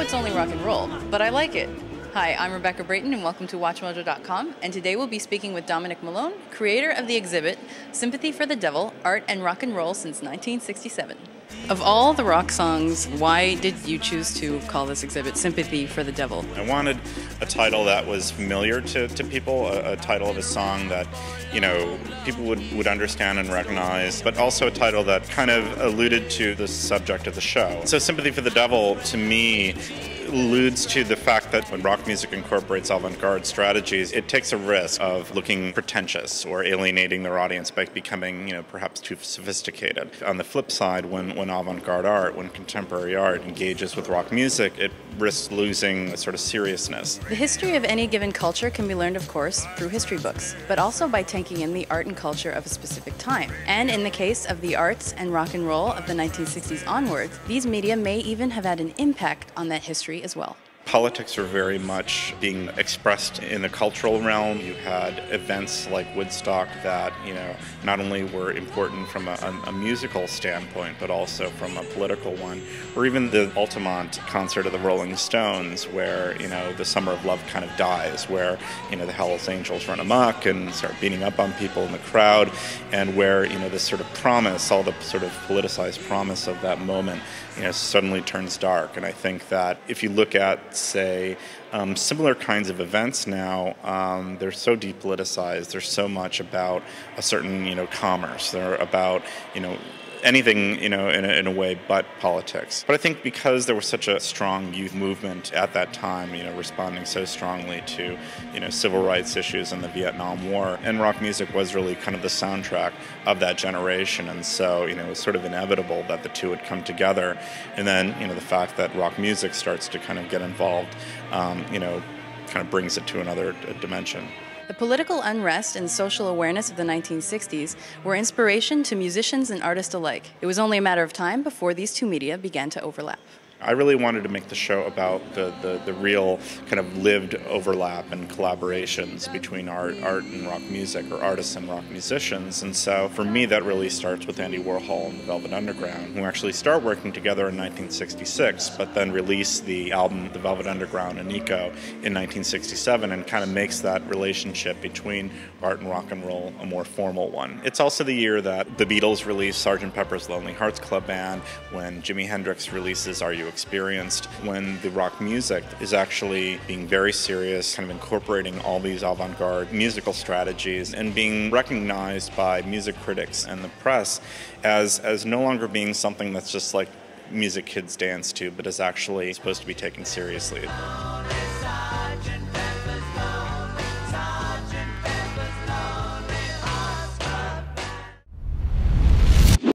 it's only rock and roll, but I like it. Hi, I'm Rebecca Brayton and welcome to WatchMojo.com, and today we'll be speaking with Dominic Malone, creator of the exhibit Sympathy for the Devil, Art and Rock and Roll since 1967. Of all the rock songs, why did you choose to call this exhibit Sympathy for the Devil? I wanted a title that was familiar to people, a title of a song that, you know, people would understand and recognize, but also a title that kind of alluded to the subject of the show. So Sympathy for the Devil, to me, alludes to the fact that when rock music incorporates avant-garde strategies, it takes a risk of looking pretentious or alienating their audience by becoming, you know, perhaps too sophisticated. On the flip side, when avant-garde art, when contemporary art engages with rock music, it risks losing a sort of seriousness. The history of any given culture can be learned, of course, through history books, but also by taking in the art and culture of a specific time. And in the case of the arts and rock and roll of the 1960s onwards, these media may even have had an impact on that history as well. Politics are very much being expressed in the cultural realm. You had events like Woodstock that, you know, not only were important from a musical standpoint, but also from a political one. Or even the Altamont concert of the Rolling Stones, where, you know, the Summer of Love kind of dies, where, you know, the Hells Angels run amok and start beating up on people in the crowd, and where, you know, this sort of promise, all the sort of politicized promise of that moment, you know, suddenly turns dark. And I think that if you look at, say, similar kinds of events now, they're so depoliticized. There's so much about a certain, you know, commerce. They're about, you know, anything, you know, in a way but politics. But I think because there was such a strong youth movement at that time, you know, responding so strongly to, you know, civil rights issues and the Vietnam War, and rock music was really kind of the soundtrack of that generation. And so, you know, it was sort of inevitable that the two would come together. And then, you know, the fact that rock music starts to kind of get involved, you know, kind of brings it to another dimension. The political unrest and social awareness of the 1960s were inspiration to musicians and artists alike. It was only a matter of time before these two media began to overlap. I really wanted to make the show about the real kind of lived overlap and collaborations between art and rock music, or artists and rock musicians. And so for me, that really starts with Andy Warhol and the Velvet Underground, who actually start working together in 1966, but then release the album The Velvet Underground and Nico in 1967, and kind of makes that relationship between art and rock and roll a more formal one. It's also the year that the Beatles released Sgt. Pepper's Lonely Hearts Club Band, when Jimi Hendrix releases Are You Experienced, when the rock music is actually being very serious, kind of incorporating all these avant-garde musical strategies and being recognized by music critics and the press as no longer being something that's just like music kids dance to, but is actually supposed to be taken seriously.